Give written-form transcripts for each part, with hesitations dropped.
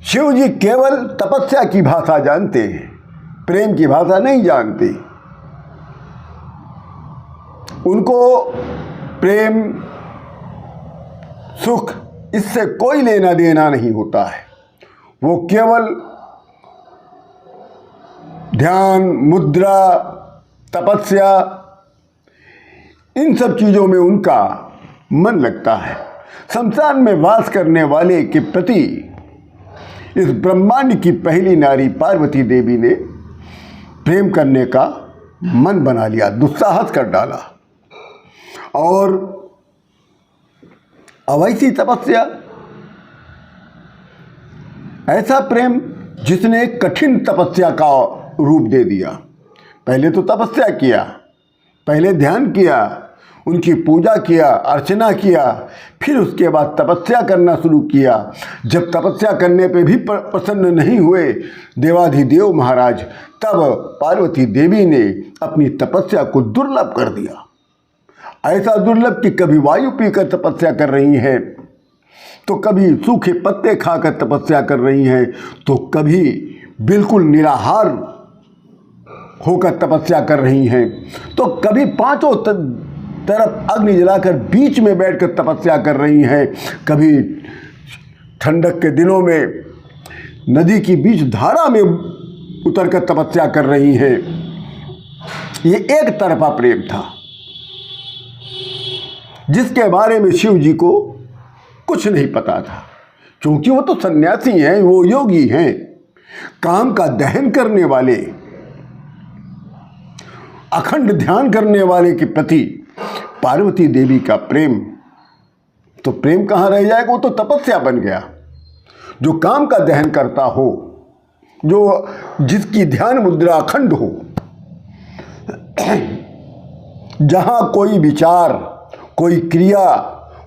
शिव जी केवल तपस्या की भाषा जानते हैं, प्रेम की भाषा नहीं जानते। उनको प्रेम सुख इससे कोई लेना देना नहीं होता है। वो केवल ध्यान, मुद्रा, तपस्या, इन सब चीज़ों में उनका मन लगता है। संसार में वास करने वाले के प्रति इस ब्रह्मांड की पहली नारी पार्वती देवी ने प्रेम करने का मन बना लिया, दुस्साहस कर डाला। और अवैसी तपस्या, ऐसा प्रेम जिसने कठिन तपस्या का रूप दे दिया। पहले तो तपस्या किया, पहले ध्यान किया, उनकी पूजा किया, अर्चना किया, फिर उसके बाद तपस्या करना शुरू किया। जब तपस्या करने पे भी प्रसन्न नहीं हुए देवाधिदेव महाराज, तब पार्वती देवी ने अपनी तपस्या को दुर्लभ कर दिया। ऐसा दुर्लभ कि कभी वायु पीकर तपस्या कर रही हैं, तो कभी सूखे पत्ते खाकर तपस्या कर रही हैं, तो कभी बिल्कुल निराहार होकर तपस्या कर रही हैं, तो कभी पांचों तरफ अग्नि जलाकर बीच में बैठकर तपस्या कर रही हैं, कभी ठंडक के दिनों में नदी की बीच धारा में उतरकर तपस्या कर रही हैं। ये एक तरफा प्रेम था जिसके बारे में शिव जी को कुछ नहीं पता था, क्योंकि वो तो सन्यासी हैं, वो योगी हैं, काम का दहन करने वाले, अखंड ध्यान करने वाले के प्रति पार्वती देवी का प्रेम, तो प्रेम कहाँ रह जाएगा, वो तो तपस्या बन गया। जो काम का दहन करता हो, जो जिसकी ध्यान मुद्रा अखंड हो, जहाँ कोई विचार, कोई क्रिया,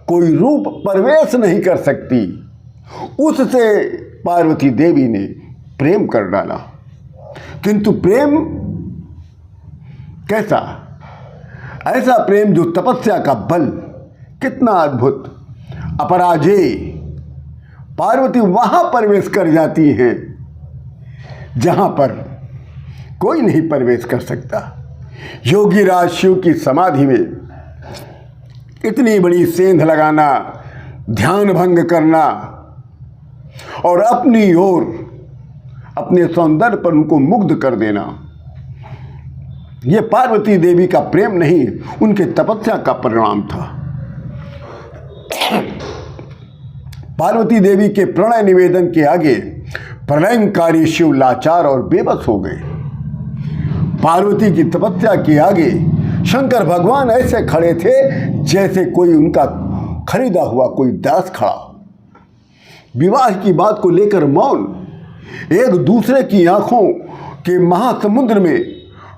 कोई रूप प्रवेश नहीं कर सकती, उससे पार्वती देवी ने प्रेम कर डाला। किंतु प्रेम कैसा? ऐसा प्रेम जो तपस्या का बल, कितना अद्भुत, अपराजेय। पार्वती वहां प्रवेश कर जाती हैं जहां पर कोई नहीं प्रवेश कर सकता। योगी राज शिव की समाधि में इतनी बड़ी सेंध लगाना, ध्यान भंग करना और अपनी ओर अपने सौंदर्य पर उनको मुग्ध कर देना, ये पार्वती देवी का प्रेम नहीं, उनके तपस्या का परिणाम था। पार्वती देवी के प्रणय निवेदन के आगे प्रलयंकारी शिव लाचार और बेबस हो गए। पार्वती की तपस्या के आगे शंकर भगवान ऐसे खड़े थे जैसे कोई उनका खरीदा हुआ कोई दास खड़ा। विवाह की बात को लेकर मौन, एक दूसरे की आंखों के महासमुद्र में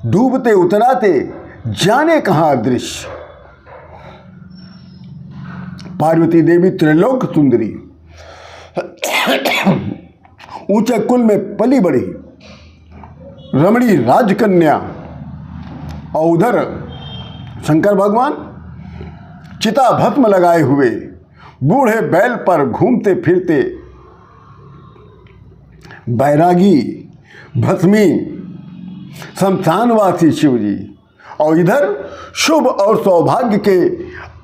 डूबते उतराते जाने कहां अदृश्य। पार्वती देवी त्रिलोक सुंदरी, ऊंचे कुल में पली बड़ी रमणी राजकन्या, और उधर शंकर भगवान चिता भस्म लगाए हुए बूढ़े बैल पर घूमते फिरते बैरागी भस्मी शमशानवासी शिव जी, और इधर शुभ और सौभाग्य के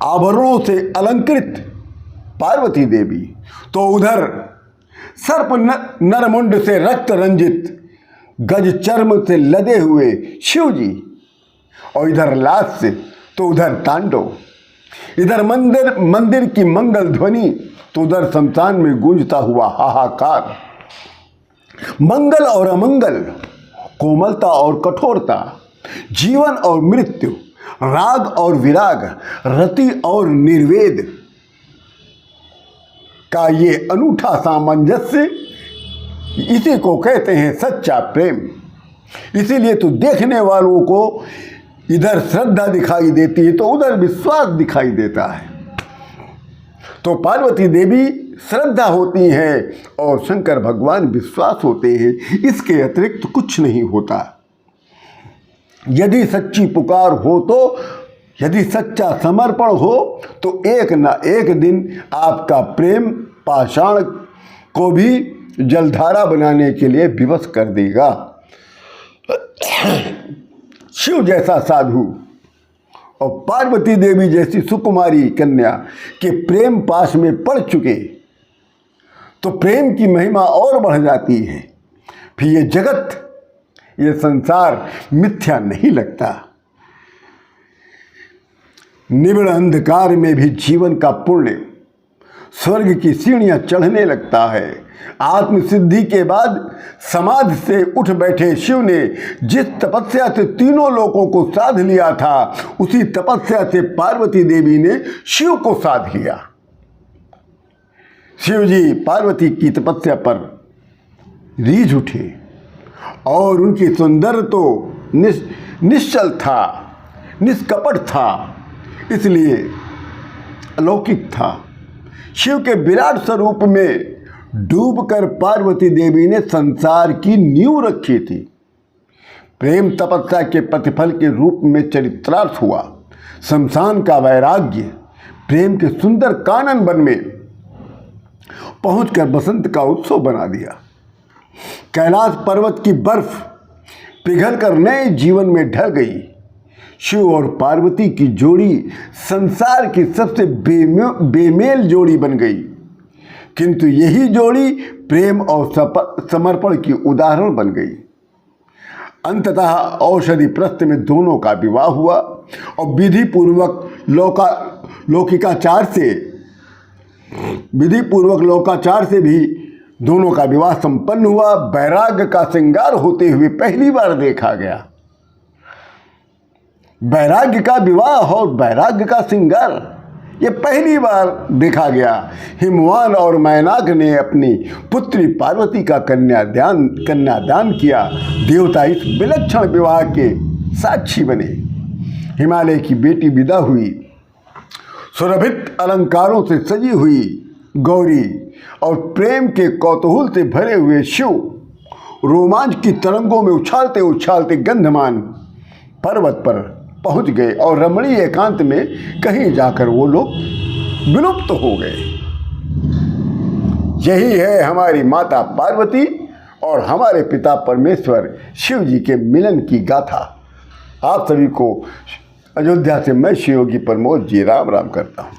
आभरणों से अलंकृत पार्वती देवी, तो उधर सर्प नरमुंड से रक्त रंजित गज चर्म से लदे हुए शिव जी, और इधर लाश से, तो उधर तांडव, इधर मंदिर की मंगल ध्वनि, तो उधर शमशान में गूंजता हुआ हाहाकार। मंगल और अमंगल, कोमलता और कठोरता, जीवन और मृत्यु, राग और विराग, रति और निर्वेद का ये अनूठा सामंजस्य, इसी को कहते हैं सच्चा प्रेम। इसीलिए तो देखने वालों को इधर श्रद्धा दिखाई देती है तो उधर विश्वास दिखाई देता है। तो पार्वती देवी श्रद्धा होती हैं और शंकर भगवान विश्वास होते हैं, इसके अतिरिक्त कुछ नहीं होता। यदि सच्ची पुकार हो, तो यदि सच्चा समर्पण हो, तो एक ना एक दिन आपका प्रेम पाषाण को भी जलधारा बनाने के लिए विवश कर देगा। शिव जैसा साधु और पार्वती देवी जैसी सुकुमारी कन्या के प्रेम पाश में पड़ चुके तो प्रेम की महिमा और बढ़ जाती है। फिर ये जगत, ये संसार मिथ्या नहीं लगता। निबिड़ अंधकार में भी जीवन का पुण्य स्वर्ग की सीढ़ियां चढ़ने लगता है। आत्मसिद्धि के बाद समाधि से उठ बैठे शिव ने जिस तपस्या से तीनों लोकों को साध लिया था, उसी तपस्या से पार्वती देवी ने शिव को साध लिया। शिव जी पार्वती की तपस्या पर रीझ उठे और उनकी सौंदर्य तो निश्चल था, निष्कपट था, इसलिए अलौकिक था। शिव के विराट स्वरूप में डूबकर पार्वती देवी ने संसार की नींव रखी थी। प्रेम तपस्या के प्रतिफल के रूप में चरित्रार्थ हुआ। शमशान का वैराग्य प्रेम के सुंदर कानन वन में पहुंचकर बसंत का उत्सव बना दिया। कैलाश पर्वत की बर्फ पिघलकर नए जीवन में ढल गई। शिव और पार्वती की जोड़ी संसार की सबसे बेमेल जोड़ी बन गई, किंतु यही जोड़ी प्रेम और समर्पण की उदाहरण बन गई। अंततः औषधि प्रस्थ में दोनों का विवाह हुआ और विधि पूर्वक लोकाचार से भी दोनों का विवाह संपन्न हुआ। वैराग्य का श्रृंगार होते हुए पहली बार देखा गया। वैराग्य का विवाह और वैराग्य का श्रृंगार ये पहली बार देखा गया। हिमवान और मैनाक ने अपनी पुत्री पार्वती का कन्यादान किया। देवता इस विलक्षण विवाह के साक्षी बने। हिमालय की बेटी विदा हुई। सुरभित अलंकारों से सजी हुई गौरी और प्रेम के कौतूहल से भरे हुए शिव रोमांच की तरंगों में उछालते उछालते गंधमान पर्वत पर पहुंच गए और रमणीय एकांत में कहीं जाकर वो लोग विलुप्त हो गए। यही है हमारी माता पार्वती और हमारे पिता परमेश्वर शिव जी के मिलन की गाथा। आप सभी को अयोध्या से मैं शिव योगी प्रमोद जी राम राम करता हूँ।